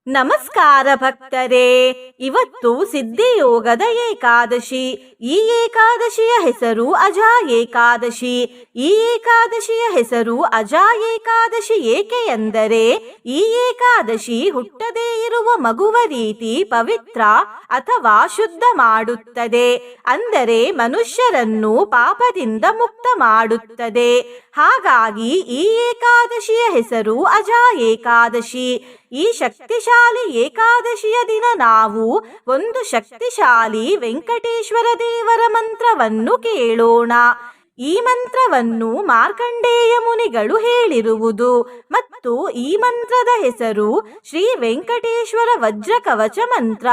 ನಮಸ್ಕಾರ ಭಕ್ತರೇ, ಇವತ್ತು ಸಿದ್ಧಿಯೋಗದ ಏಕಾದಶಿ. ಈ ಏಕಾದಶಿಯ ಹೆಸರು ಅಜಾ ಏಕಾದಶಿ. ಈ ಏಕಾದಶಿಯ ಹೆಸರು ಅಜಾ ಏಕಾದಶಿ ಏಕೆ ಎಂದರೆ ಈ ಏಕಾದಶಿ ಹುಟ್ಟದೇ ಇರುವ ಮಗುವ ರೀತಿ ಪವಿತ್ರ ಅಥವಾ ಶುದ್ಧ ಮಾಡುತ್ತದೆ. ಅಂದರೆ ಮನುಷ್ಯರನ್ನು ಪಾಪದಿಂದ ಮುಕ್ತ ಮಾಡುತ್ತದೆ. ಹಾಗಾಗಿ ಈ ಏಕಾದಶಿಯ ಹೆಸರು ಅಜಾ ಏಕಾದಶಿ. ಈ ಶಕ್ತಿಶಾಲಿ ಏಕಾದಶಿಯ ದಿನ ನಾವು ಒಂದು ಶಕ್ತಿಶಾಲಿ ವೆಂಕಟೇಶ್ವರ ದೇವರ ಮಂತ್ರವನ್ನು ಕೇಳೋಣ. ಈ ಮಂತ್ರವನ್ನು ಮಾರ್ಕಂಡೇಯ ಮುನಿಗಳು ಹೇಳಿರುವುದು ಮತ್ತು ಈ ಮಂತ್ರದ ಹೆಸರು ಶ್ರೀ ವೆಂಕಟೇಶ್ವರ ವಜ್ರ ಕವಚ ಮಂತ್ರ.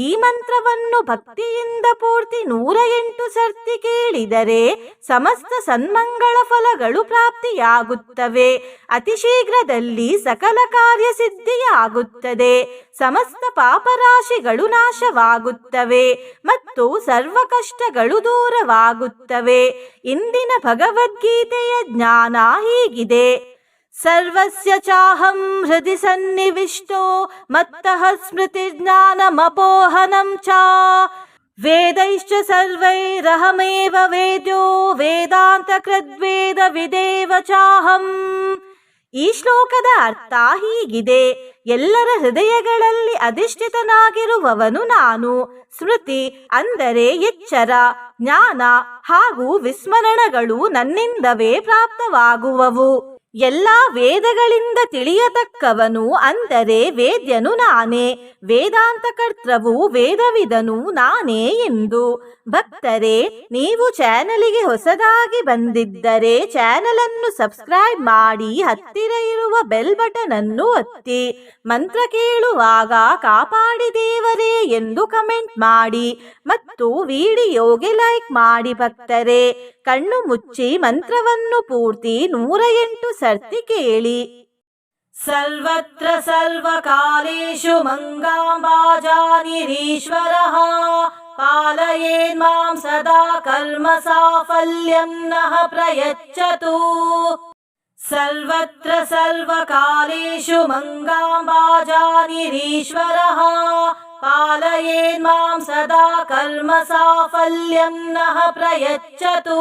ಈ ಮಂತ್ರವನ್ನು ಭಕ್ತಿಯಿಂದ ಪೂರ್ತಿ 108 ಸರ್ತಿ ಕೇಳಿದರೆ ಸಮಸ್ತ ಸನ್ಮಂಗಳ ಫಲಗಳು ಪ್ರಾಪ್ತಿಯಾಗುತ್ತವೆ. ಅತಿ ಶೀಘ್ರದಲ್ಲಿ ಸಕಲ ಕಾರ್ಯ ಸಿದ್ಧಿಯಾಗುತ್ತದೆ. ಸಮಸ್ತ ಪಾಪರಾಶಿಗಳು ನಾಶವಾಗುತ್ತವೆ ಮತ್ತು ಸರ್ವ ಕಷ್ಟಗಳು ದೂರವಾಗುತ್ತವೆ. ಇಂದಿನ ಭಗವದ್ಗೀತೆಯ ಜ್ಞಾನ ಹೀಗಿದೆ. ಸರ್ವಸ್ಯ ಚಾಹಂ ಹೃದಯ ಸನ್ನಿವಿಷ್ಟೋ ಮತ್ತಃ ಸ್ಮೃತಿ ಜ್ಞಾನಮಪೋಹನಂ ಚ ವೇದೈಶ್ಚ ಸರ್ವೈರಹಮೇವ ವೇದ್ಯೋ ವೇದಾಂತ ಕೃದ್ವೇದ ವಿದೇವ ಚಾಹಂ. ಈ ಶ್ಲೋಕದ ಅರ್ಥ ಹೀಗಿದೆ: ಎಲ್ಲರ ಹೃದಯಗಳಲ್ಲಿ ಅಧಿಷ್ಠಿತನಾಗಿರುವವನು ನಾನು. ಸ್ಮೃತಿ ಅಂದರೆ ಎಚ್ಚರ, ಜ್ಞಾನ ಹಾಗೂ ವಿಸ್ಮರಣಗಳು ನನ್ನಿಂದವೇ ಪ್ರಾಪ್ತವಾಗುವವು. ಎಲ್ಲ ವೇದಗಳಿಂದ ತಿಳಿಯತಕ್ಕವನು ಅಂದರೆ ವೇದ್ಯನು ನಾನೇ. ವೇದಾಂತ ಕರ್ತೃವು ವೇದವಿದನು ನಾನೇ ಎಂದು. ಭಕ್ತರೇ, ನೀವು ಚಾನಲಿಗೆ ಹೊಸದಾಗಿ ಬಂದಿದ್ದರೆ ಚಾನಲ್ ಅನ್ನು ಸಬ್ಸ್ಕ್ರೈಬ್ ಮಾಡಿ, ಹತ್ತಿರ ಇರುವ ಬೆಲ್ ಬಟನ್ ಅನ್ನು ಒತ್ತಿ. ಮಂತ್ರ ಕೇಳುವಾಗ ಕಾಪಾಡಿ ದೇವರೇ ಎಂದು ಕಮೆಂಟ್ ಮಾಡಿ ಮತ್ತು ವಿಡಿಯೋಗೆ ಲೈಕ್ ಮಾಡಿ. ಭಕ್ತರೇ, ಕಣ್ಣು ಮುಚ್ಚಿ ಮಂತ್ರವನ್ನು ಪೂರ್ತಿ 108 ಸರ್ತಿ ಕೇಳಿ. ಸರ್ವತ್ರ ಸರ್ವಕಾಲೇಷು ಮಂಗಾಂಬಾಜಾನಿರೀಶ್ವರಃ ಪಾಲಯೇನ್ ಮಾಂ ಸದಾ ಕರ್ಮ ಸಾಫಲ್ಯಂ ನಃ ಪ್ರಯಚ್ಛತು. ಸರ್ವತ್ರ ಸರ್ವಕಾಲೇಷು ಮಂಗಾಂಬಾಜಾನಿರೀಶ್ವರಃ ಪಾಲಯೇನ್ ಮಾಂ ಸದಾ ಕರ್ಮ ಸಾಫಲ್ಯಂ ನಃ ಪ್ರಯಚ್ಛತು.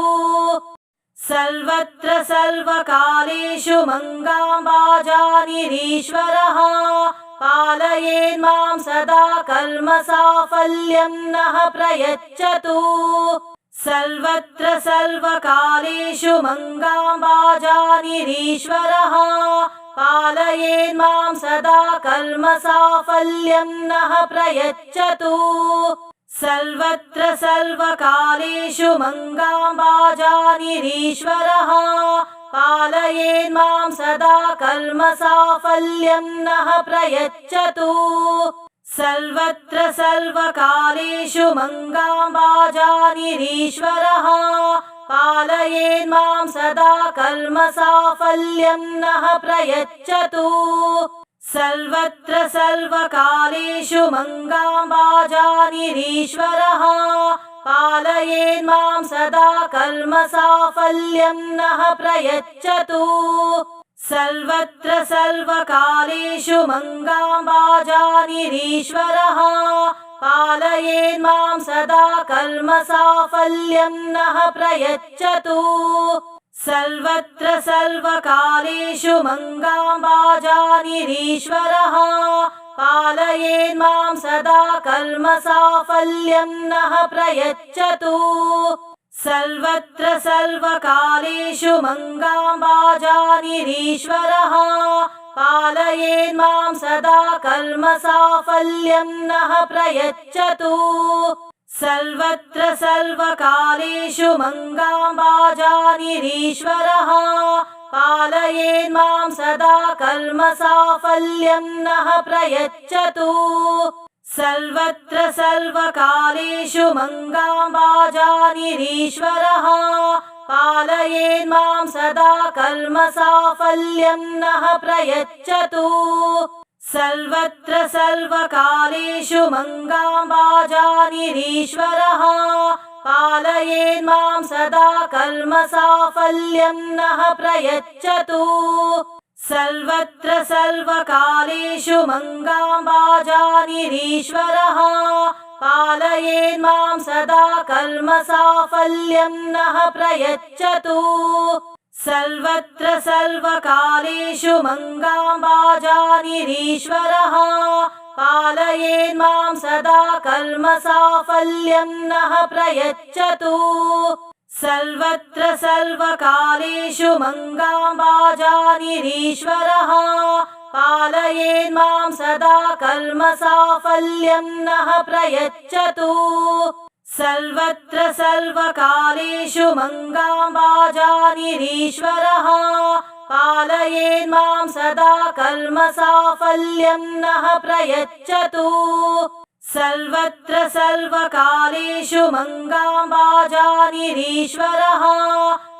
ಸರ್ವತ್ರ ಸರ್ವಕಾಲೇಷು ಮಂಗಾಂಬಾಜಾನಿರೀಶ್ವರಃ ಪಾಲಯೇನ್ ಮಾಂ ಸದಾ ಕರ್ಮ ಸಾಫಲ್ಯಂ ನಃ ಪ್ರಯಚ್ಛತು. ಸರ್ವತ್ರ ಸರ್ವಕಾಲೇಷು ಮಂಗಾಂಬಾಜಾನಿರೀಶ್ವರಃ ಪಾಲಯೇನ್ ಮಾಂ ಸದಾ ಕರ್ಮ ಸಾಫಲ್ಯಂ ನಃ ಪ್ರಯಚ್ಛತು. ಸರ್ವತ್ರ ಸರ್ವಕಾಲೇಷು ಮಂಗಾಂಬಾಜಾನಿರೀಶ್ವರಃ ಪಾಲಯೇನ್ ಮಾಂ ಸದಾ ಕರ್ಮ ಸಾಫಲ್ಯಂ ನಃ ಪ್ರಯಚ್ಛತು. ಸರ್ವತ್ರ ಸರ್ವಕಾಲೇಷು ಮಂಗಾಂಬಾಜಾನಿರೀಶ್ವರಃ ಪಾಲಯೇನ್ ಮಾಂ ಸದಾ ಕರ್ಮ ಸಾಫಲ್ಯಂ ನಃ ಪ್ರಯಚ್ಛತು. ಸರ್ವತ್ರ ಸರ್ವಕಾಲೇಷು ಮಂಗಾಂಬಾಜಾನಿರೀಶ್ವರಃ ಪಾಲಯೇನ್ ಮಾಂ ಸದಾ ಕರ್ಮ ಸಾಫಲ್ಯಂ ನಃ ಪ್ರಯಚ್ಛತು. ಸರ್ವತ್ರ ಸರ್ವಕಾಲೇಷು ಮಂಗಾಂಬಾಜಾನಿರೀಶ್ವರಃ ಪಾಲಯೇನ್ ಮಾಂ ಸದಾ ಕರ್ಮ ಸಾಫಲ್ಯಂ ನಃ ಪ್ರಯಚ್ಛತು. ಸರ್ವತ್ರ ಸರ್ವಕಾಲೇಷು ಮಂಗಾಂಬಾಜಾನಿರೀಶ್ವರಃ ಪಾಲಯೇನ್ ಮಾಂ ಸದಾ ಕರ್ಮ ಸಾಫಲ್ಯಂ ನಃ ಪ್ರಯಚ್ಛತು. ಸರ್ವತ್ರ ಸರ್ವಕಾಲೇಷು ಮಂಗಾಂಬಾಜಾನಿರೀಶ್ವರಃ ಪಾಲಯೇನ್ ಮಾಂ ಸದಾ ಕರ್ಮ ಸಾಫಲ್ಯಂ ನಃ ಪ್ರಯಚ್ಛತು. ಸರ್ವತ್ರ ಸರ್ವಕಾಲೇಷು ಮಂಗಾಂಬಾಜಾನಿರೀಶ್ವರಃ ಪಾಲಯೇನ್ ಮಾಂ ಸದಾ ಕರ್ಮ ಸಾಫಲ್ಯಂ ನಃ ಪ್ರಯಚ್ಛತು. ಸರ್ವತ್ರ ಸರ್ವಕಾಲೇಷು ಮಂಗಾಂಬಾಜಾನಿರೀಶ್ವರಃ ಪಾಲಯೇನ್ ಮಾಂ ಸದಾ ಕರ್ಮ ಸಾಫಲ್ಯಂ ನಃ ಪ್ರಯಚ್ಛತು. ಸರ್ವತ್ರ ಸರ್ವಕಾಲೇಷು ಮಂಗಾಂಬಾಜಾನಿರೀಶ್ವರಃ ಪಾಲಯೇನ್ ಮಾಂ ಸದಾ ಕರ್ಮ ಸಾಫಲ್ಯಂ ನಃ ಪ್ರಯಚ್ಛತು. सर्वत्र सर्वकालेषु मङ्गाम्बाजानिरीश्वरः पालयेन्मां सदा कर्मसाफल्यं नः प्रयच्छतु सर्वत्र सर्वकालेषु मङ्गाम्बाजानिरीश्वरः पालयेन्मां सदा कर्मसाफल्यं नः प्रयच्छतु सर्वत्र सर्वकालेषु मङ्गाम्बाजानिरीश्वरः पालयेन्मां सदा कर्मसाफल्यं नः प्रयच्छतु सर्वत्र सर्वकालेषु मङ्गाम्बाजानिरीश्वरः पालयेन्मां सदा कर्मसाफल्यं नः प्रयच्छतु सर्वत्र सर्वकालेषु मङ्गाम्बाजानिरीश्वरः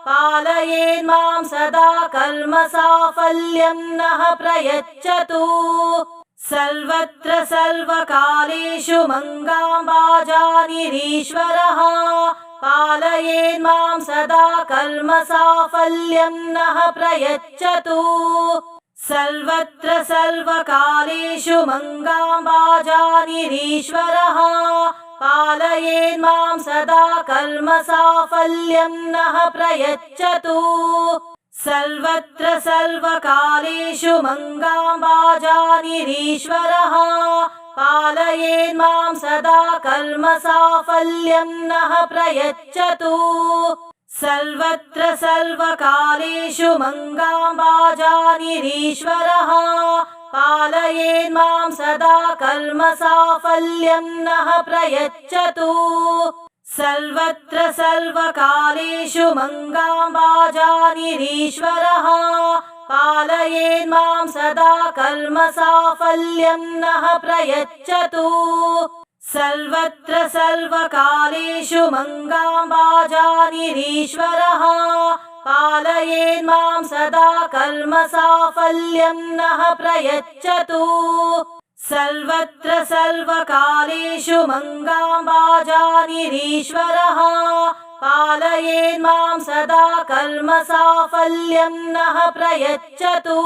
पालयेन्मां सदा कर्मसाफल्यं नः प्रयच्छतु सर्वत्र सर्वकालेषु मङ्गाम्बाजानिरीश्वरः पालयेन्मां सदा कर्मसाफल्यं नः प्रयच्छतु सर्वत्र सर्वकालेषु मङ्गाम्बाजानिरीश्वरः पालयेन्मां सदा कर्मसाफल्यं नः प्रयच्छतु सर्वत्र सर्वकालेषु मङ्गाम्बाजानिरीश्वरः पालयेन्मां सदा कर्मसाफल्यं नः प्रयच्छतु सर्वत्र सर्वकालेषु मङ्गाम्बाजानिरीश्वरः पालयेन्मां सदा कर्मसाफल्यं नः प्रयच्छतु सर्वत्र सर्वकालेषु मङ्गाम्बाजानिरीश्वरः पालयेन्मां सदा कर्मसाफल्यं नः प्रयच्छतु सर्वत्र सर्वकालेषु मङ्गाम्बाजानिरीश्वरः पालयेन्मां सदा कर्मसाफल्यं नः प्रयच्छतु सर्वत्र सर्वकालेषु मङ्गाम्बाजानिरीश्वरः पालयेन्मां सदा कर्मसाफल्यं नः प्रयच्छतु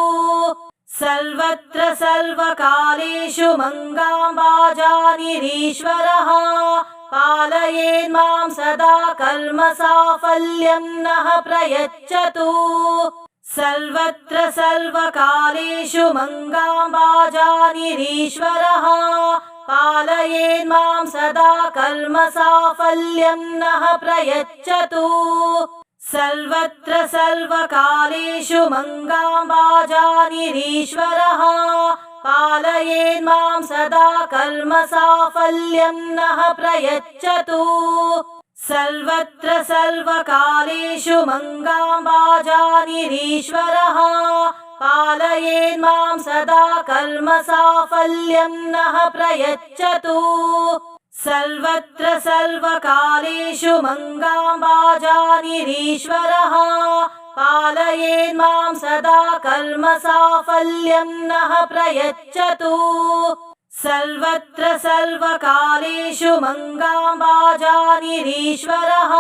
सर्वत्र सर्वकालेषु मङ्गाम्बाजानिरीश्वरः पालयेन्मां सदा कर्मसाफल्यं नः प्रयच्छतु सर्वत्र सर्वकालेषु मङ्गाम्बाजानिरीश्वरः पालयेन्मां सदा कर्मसाफल्यं नः प्रयच्छतु सर्वत्र सर्वकालेषु मङ्गाम्बाजानिरीश्वरः पालयेन्मां सदा कर्मसाफल्यं नः प्रयच्छतु सर्वत्र सर्वकालेषु मङ्गाम्बाजानिरीश्वरः पालयेन्मां सदा कर्मसाफल्यं नः प्रयच्छतु सर्वत्र सर्वकालेषु मङ्गाम्बाजानिरीश्वरः पालयेन्मां सदा कर्मसाफल्यं नः प्रयच्छतु सर्वत्र सर्वकालेषु मङ्गाम्बाजानिरीश्वरः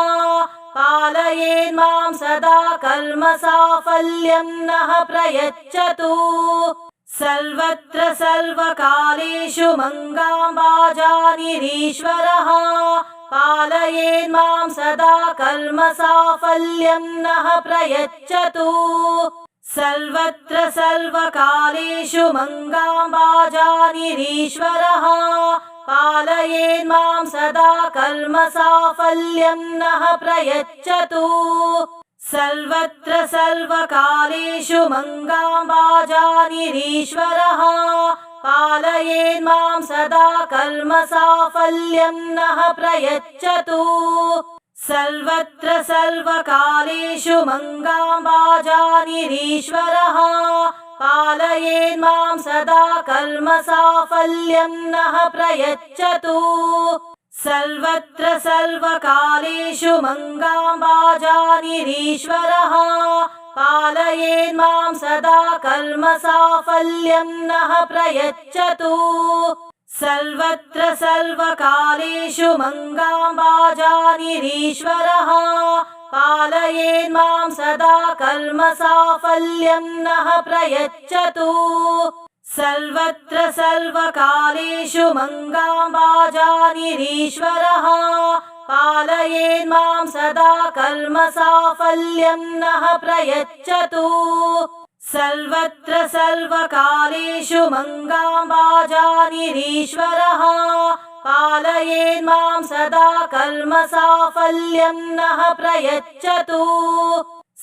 पालयेन्मां सदा कर्मसाफल्यं नः प्रयच्छतु सर्वत्र सर्वकालेषु मङ्गाम्बाजानिरीश्वरः पालयेन्मां सदा कर्मसाफल्यं नः प्रयच्छतु सर्वत्र सर्वकालेषु मङ्गाम्बाजानिरीश्वरः पालयेन्मां सदा कर्मसाफल्यं नः प्रयच्छतु सर्वत्र सर्वकालेषु मङ्गाम्बाजानिरीश्वरः पालयेन्मां सदा कर्मसाफल्यं नः प्रयच्छतु सर्वत्र सर्वकालेषु मङ्गाम्बाजानिरीश्वरः पालयेन्मां सदा कर्मसाफल्यं नः प्रयच्छतु सर्वत्र सर्वकालेषु मङ्गाम्बाजानिरीश्वरः पालयेन्मां सदा कर्मसाफल्यं नः प्रयच्छतु सर्वत्र सर्वकालेषु मङ्गाम्बाजानिरीश्वरः पालयेन्मां सदा कर्मसाफल्यं नः प्रयच्छतु सर्वत्र सर्वकालेषु मङ्गाम्बाजानिरीश्वरः पालयेन्मां सदा कर्मसाफल्यं नः प्रयच्छतु सर्वत्र सर्वकालेषु मङ्गाम्बाजानिरीश्वरः पालयेन्मां सदा कर्मसाफल्यं नः प्रयच्छतु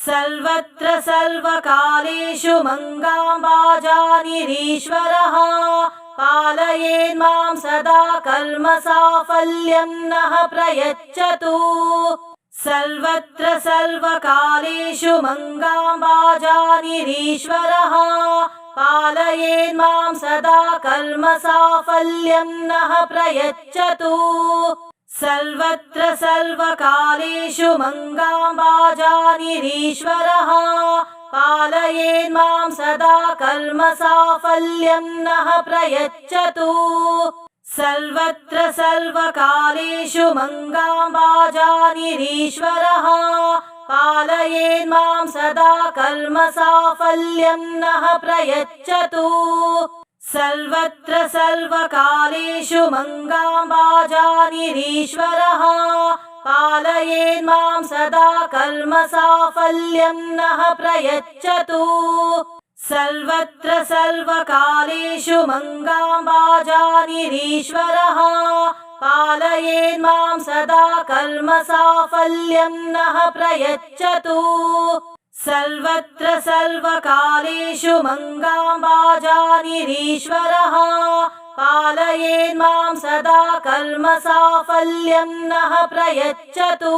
सर्वत्र सर्वकालेषु मङ्गाम्बाजानिरीश्वरः पालयेन्मां सदा कर्मसाफल्यं नः प्रयच्छतु सर्वत्र सर्वकालेषु मङ्गाम्बाजानिरीश्वरः पालयेन्मां सदा कर्मसाफल्यं नः प्रयच्छतु सर्वत्र सर्वकालेषु मङ्गाम्बाजानिरीश्वरः पालयेन्मां सदा कर्मसाफल्यं नः प्रयच्छतु सर्वत्र सर्वकालेषु मङ्गाम्बाजानिरीश्वरः पालयेन्मां सदा कर्मसाफल्यं नः प्रयच्छतु सर्वत्र सर्वकालेषु मङ्गाम्बाजानिरीश्वरः पालयेन्मां सदा कर्मसाफल्यं नः प्रयच्छतु सर्वत्र सर्वकालेषु मङ्गाम्बाजानिरीश्वरः पालयेन्मां सदा कर्मसाफल्यं नः प्रयच्छतु सर्वत्र सर्वकालेषु मङ्गाम्बाजानिरीश्वरः पालयेन्मां सदा कर्मसाफल्यं नः प्रयच्छतु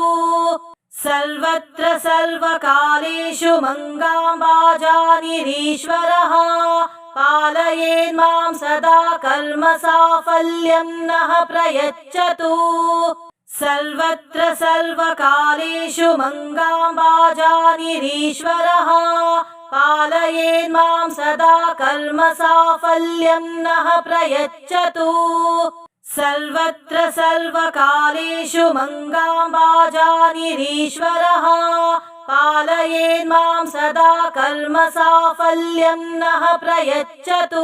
सर्वत्र सर्वकालेषु मङ्गाम्बाजानिरीश्वरः पालयेन्मां सदा कर्मसाफल्यं नः प्रयच्छतु सर्वत्र सर्वकालेषु मङ्गाम्बाजानिरीश्वरः पालयेन्मां सदा कर्मसाफल्यं नः प्रयच्छतु सर्वत्र सर्वकालेषु मङ्गाम्बाजानिरीश्वरः पालयेन्मां सदा कर्मसाफल्यं नः प्रयच्छतु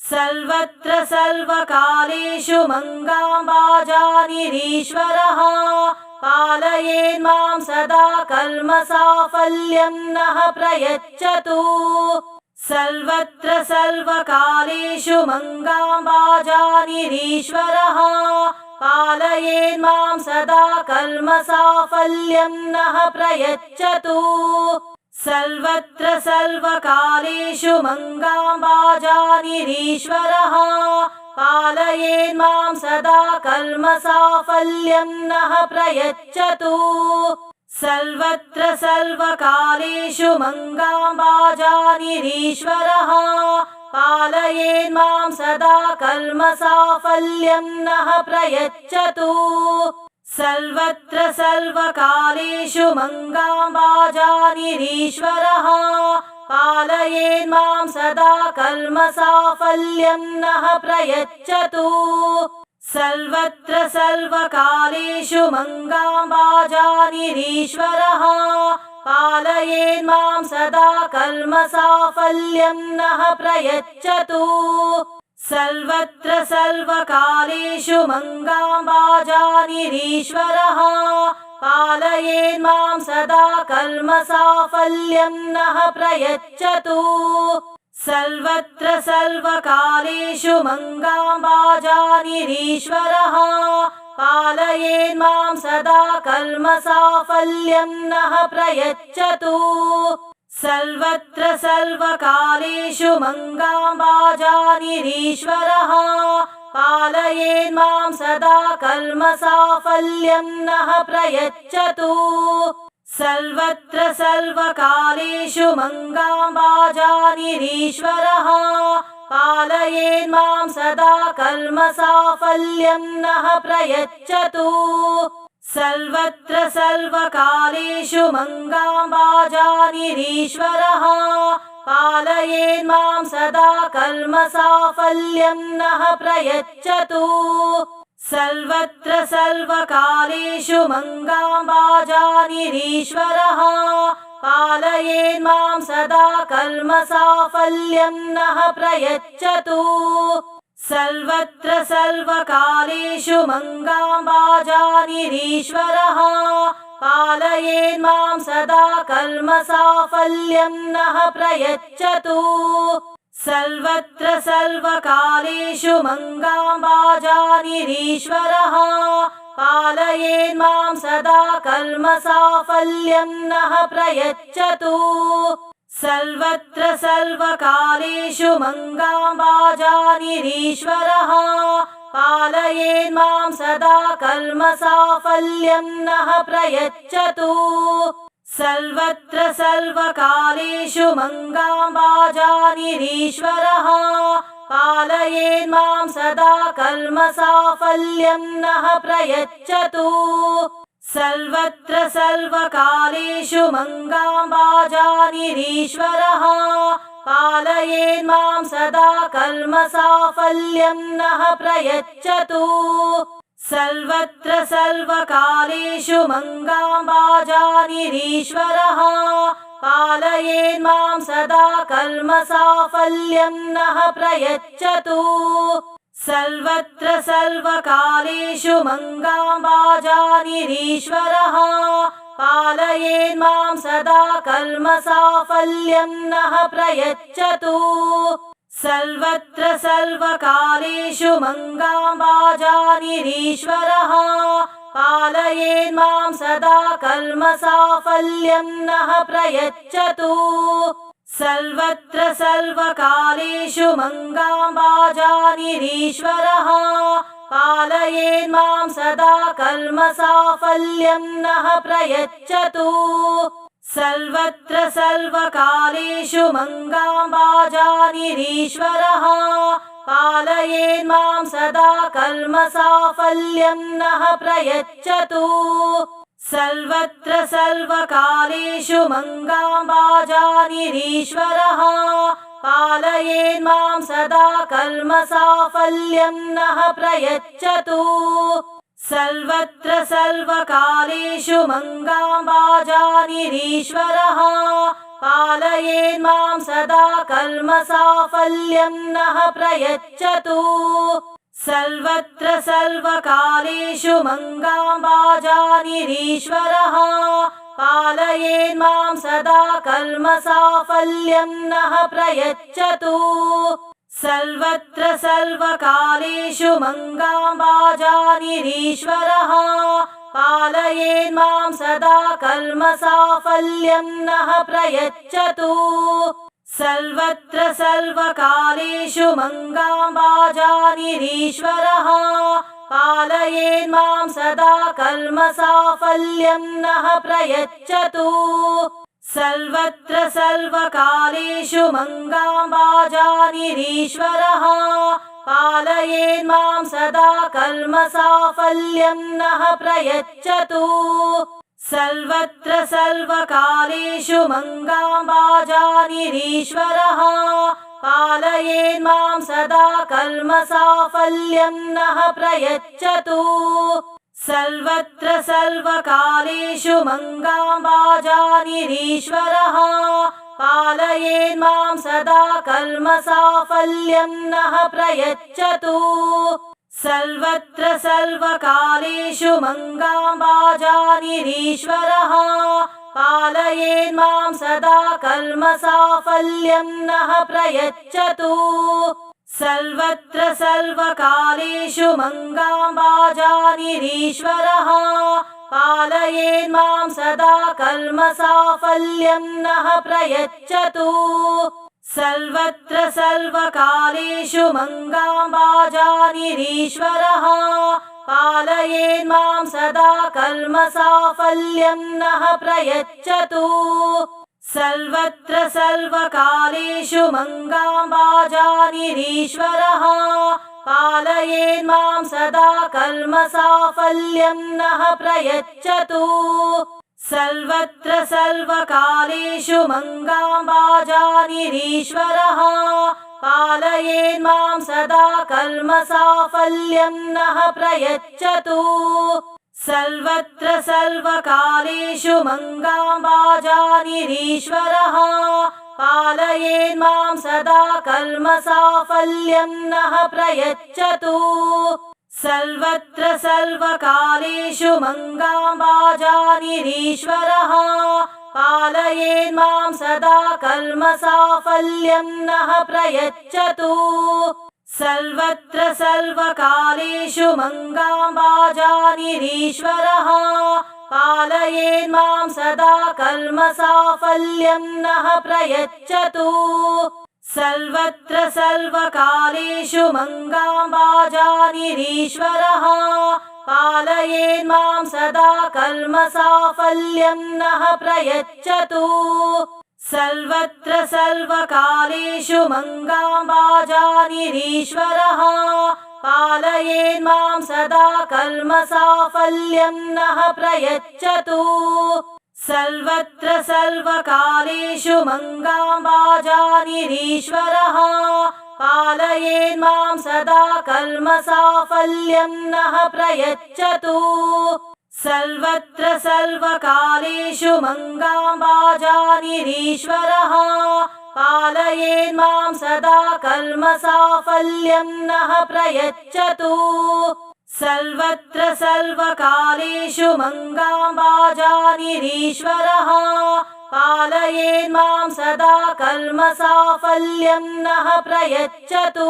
सर्वत्र सर्वकालेषु मङ्गाम्बाजानिरीश्वरः पालयेन्मां सदा कर्मसाफल्यं नः प्रयच्छतु सर्वत्र सर्वकालेषु मङ्गाम्बाजानिरीश्वरः पालयेन्मां सदा कर्मसाफल्यं नः प्रयच्छतु सर्वत्र सर्वकालेषु मङ्गाम्बाजानिरीश्वरः पालयेन्मां सदा कर्मसाफल्यं नः प्रयच्छतु सर्वत्र सर्वकालेषु मङ्गाम्बाजानिरीश्वरः पालयेन्मां सदा कर्मसाफल्यं नः प्रयच्छतु सर्वत्र सर्वकालेषु मङ्गाम्बाजानिरीश्वरः पालयेन्मां सदा कर्मसाफल्यं नः प्रयच्छतु सर्वत्र सर्वकालेषु मङ्गाम्बाजानिरीश्वरः पालयेन्मां सदा कर्मसाफल्यं नः प्रयच्छतु सर्वत्र सर्वकालेषु मङ्गाम्बाजानिरीश्वरः पालयेन्मां सदा कर्मसाफल्यं नः प्रयच्छतु सर्वत्र सर्वकालेषु मङ्गाम्बाजानिरीश्वरः पालयेन्मां सदा कर्मसाफल्यं नः प्रयच्छतु सर्वत्र सर्वकालेषु मङ्गाम्बाजानिरीश्वरः पालयेन्मां सदा कर्मसाफल्यं नः प्रयच्छतु सर्वत्र सर्वकालेषु मङ्गाम्बाजानिरीश्वरः पालयेन्मां सदा कर्मसाफल्यं नः प्रयच्छतु सर्वत्र सर्वकालेषु मङ्गाम्बाजानिरीश्वरः पालयेन्मां सदा कर्मसाफल्यं नः प्रयच्छतु सर्वत्र सर्वकालेषु मङ्गाम्बाजानिरीश्वरः पालयेन्मां सदा कर्मसाफल्यं नः प्रयच्छतु सर्वत्र सर्वकालेषु मङ्गाम्बाजानिरीश्वरः पालयेन्मां सदा कर्मसाफल्यं नः प्रयच्छतु सर्वत्र सर्वकालेषु मङ्गाम्बाजानिरीश्वरः पालयेन्मां सदा कर्मसाफल्यं नः प्रयच्छतु सर्वत्र सर्वकालेषु मङ्गाम्बाजानिरीश्वरः पालयेन्मां सदा कर्मसाफल्यं नः प्रयच्छतु सर्वत्र सर्वकालेषु मङ्गाम्बाजानिरीश्वरः पालयेन्मां सदा कर्मसाफल्यं नः प्रयच्छतु सर्वत्र सर्वकालेषु मङ्गाम्बाजानिरीश्वरः पालयेन्मां सदा कर्मसाफल्यं नः प्रयच्छतु सर्वत्र सर्वकालेषु मङ्गाम्बाजानिरीश्वरः पालयेन्मां सदा कर्मसाफल्यं नः प्रयच्छतु सर्वत्र सर्वकालेषु मङ्गाम्बाजानिरीश्वरः पालयेन्मां सदा कर्मसाफल्यं नः प्रयच्छतु सर्वत्र सर्वकालेषु मङ्गाम्बाजानिरीश्वरः पालयेन्मां सदा कर्मसाफल्यं नः प्रयच्छतु सर्वत्र सर्वकालेषु मङ्गाम्बाजानिरीश्वरः पालयेन्मां सदा कर्मसाफल्यं नः प्रयच्छतु सर्वत्र सर्वकालेषु मङ्गाम्बाजानिरीश्वरः पालयेन्मां सदा कर्मसाफल्यं नः प्रयच्छतु सर्वत्र सर्वकालेषु मङ्गाम्बाजानिरीश्वरः पालयेन्मां सदा कर्मसाफल्यं नः प्रयच्छतु सर्वत्र सर्वकालेषु मङ्गाम्बाजानिरीश्वरः पालयेन्मां सदा कर्मसाफल्यं नः प्रयच्छतु सर्वत्र सर्वकालेषु मङ्गाम्बाजानिरीश्वरः पालयेन्मां सदा कर्मसाफल्यं नः प्रयच्छतु सर्वत्र सर्वकालेषु मङ्गाम्बाजानिरीश्वरः पालयेन्मां सदा कर्मसाफल्यं नः प्रयच्छतु सर्वत्र सर्वकालेषु मङ्गाम्बाजानिरीश्वरः पालयेन्मां सदा कर्मसाफल्यं नः प्रयच्छतु सर्वत्र सर्वकालेषु मङ्गाम्बाजानिरीश्वरः पालयेन्मां सदा कर्मसाफल्यं नः प्रयच्छतु सर्वत्र सर्वकालेषु मङ्गाम्बाजानिरीश्वरः पालयेन्मां सदा कर्मसाफल्यं नः प्रयच्छतु सर्वत्र सर्वकालेषु मङ्गाम्बाजानिरीश्वरः पालयेन्मां सदा कर्मसाफल्यं नः प्रयच्छतु सर्वत्र सर्वकालेषु मङ्गाम्बाजानिरीश्वरः पालयेन्मां सदा कर्मसाफल्यं नः प्रयच्छतु सर्वत्र सर्वकालेषु मङ्गाम्बाजानिरीश्वरः पालयेन्मां सदा कर्मसाफल्यं नः प्रयच्छतु सर्वत्र सर्वकालेषु मङ्गाम्बाजानिरीश्वरः पालयेन्मां सदा कर्मसाफल्यं नः प्रयच्छतु सर्वत्र सर्वकालेषु मङ्गाम्बाजानिरीश्वरः पालयेन्मां सदा कर्मसाफल्यं नः प्रयच्छतु सर्वत्र सर्वकालेषु मङ्गाम्बाजानिरीश्वरः पालयेन्मां सदा कर्मसाफल्यं नः प्रयच्छतु सर्वत्र सर्वकालेषु मङ्गाम्बाजानिरीश्वरः पालयेन्मां सदा कर्मसाफल्यं नः प्रयच्छतु सर्वत्र सर्वकालेषु मङ्गाम्बाजानिरीश्वरः पालयेन्मां सदा कर्मसाफल्यं नः प्रयच्छतु सर्वत्र सर्वकालेषु मङ्गाम्बाजानिरीश्वरः पालयेन्मां सदा कर्मसाफल्यं नः प्रयच्छतु सर्वत्र सर्वकालेषु मङ्गाम्बाजानिरीश्वरः पालयेन्मां सदा कर्मसाफल्यं नः प्रयच्छतु सर्वत्र सर्वकालेषु मङ्गाम्बाजानिरीश्वरः पालयेन्मां सदा कर्मसाफल्यं नः प्रयच्छतु सर्वत्र सर्वकालेषु मङ्गाम्बाजानिरीश्वरः पालयेन्मां सदा कर्मसाफल्यं नः प्रयच्छतु सर्वत्र सर्वकालेषु मङ्गाम्बाजानिरीश्वरः पालयेन्मां सदा कर्मसाफल्यं नः प्रयच्छतु सर्वत्र सर्वकालेषु मङ्गाम्बाजानिरीश्वरः पालयेन्मां सदा कर्मसाफल्यं नः प्रयच्छतु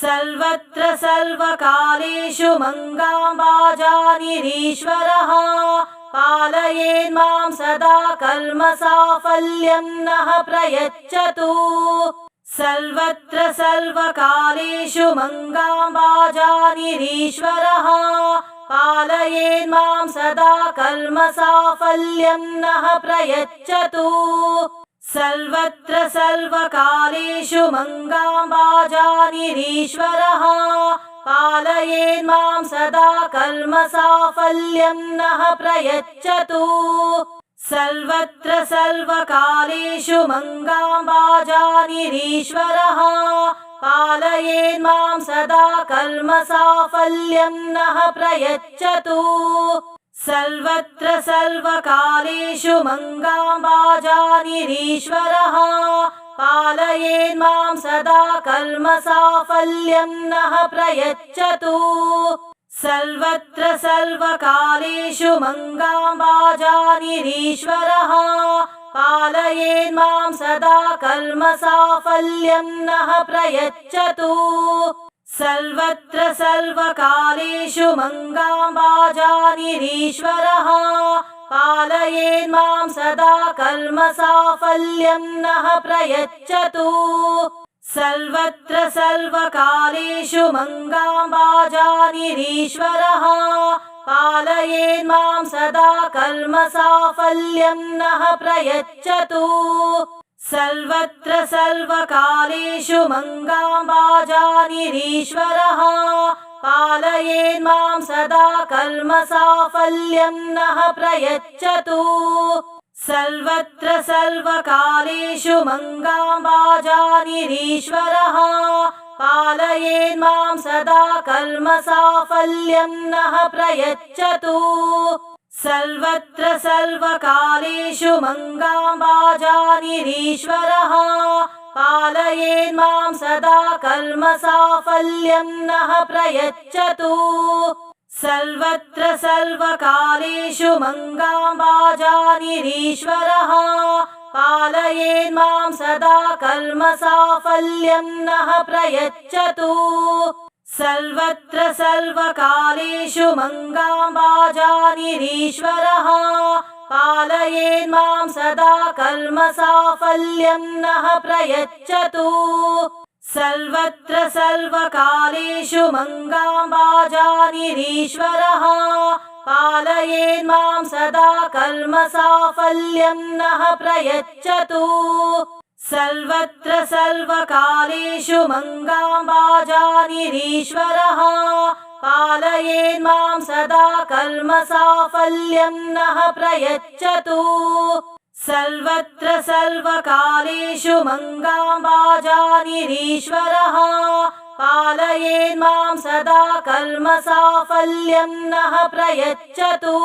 सर्वत्र सर्वकालेषु मङ्गाम्बाजानिरीश्वरः पालयेन्मां सदा कर्मसाफल्यं नः प्रयच्छतु सर्वत्र सर्वकालेषु मङ्गाम्बाजानिरीश्वरः पालयेन्मां सदा कर्मसाफल्यं नः प्रयच्छतु सर्वत्र सर्वकालेषु मङ्गाम्बाजानिरीश्वरः पालयेन्मां सदा कर्मसाफल्यं नः प्रयच्छतु सर्वत्र सर्वकालेषु मङ्गाम्बाजानिरीश्वरः पालयेन्मां सदा कर्मसाफल्यं नः प्रयच्छतु सर्वत्र सर्वकालेषु मङ्गाम्बाजानिरीश्वरः पालयेन्मां सदा कर्मसाफल्यं नः प्रयच्छतु सर्वत्र सर्वकालेषु मङ्गाम्बाजानिरीश्वरः पालयेन्मां सदा कर्मसाफल्यं नः प्रयच्छतु सर्वत्र सर्वकालेषु मङ्गाम्बाजानिरीश्वरः पालयेन्मां सदा कर्मसाफल्यं नः प्रयच्छतु सर्वत्र सर्वकालेषु मङ्गाम्बाजानिरीश्वरः पालयेन्मां सदा कर्मसाफल्यं नः प्रयच्छतु सर्वत्र सर्वकालेषु मङ्गाम्बाजानिरीश्वरः पालयेन्मां सदा कर्मसाफल्यं नः प्रयच्छतु सर्वत्र सर्वकालेषु मङ्गाम्बाजानिरीश्वरः पालयेन्मां सदा कर्मसाफल्यं नः प्रयच्छतु सर्वत्र सर्वकालेषु मङ्गाम्बाजानिरीश्वरः पालयेन्मां सदा कर्मसाफल्यं नः प्रयच्छतु सर्वत्र सर्वकालेषु मङ्गाम्बाजानिरीश्वरः पालयेन्मां सदा कर्मसाफल्यं नः प्रयच्छतु सर्वत्र सर्वकालेषु मङ्गाम्बाजानिरीश्वरः पालयेन्मां सदा कर्मसाफल्यं नः प्रयच्छतु सर्वत्र सर्वकालेषु मङ्गाम्बाजानिरीश्वरः पालयेन्मां सदा कर्मसाफल्यं नः प्रयच्छतु सर्वत्र सर्वकालेषु मङ्गाम्बाजानिरीश्वरः पालयेन्मां सदा कर्मसाफल्यं नः प्रयच्छतु सर्वत्र सर्वकालेषु मंगाम्बाजानिरीश्वरः पालयेन्मां सदा कर्म साफल्यं नः प्रयच्छतु।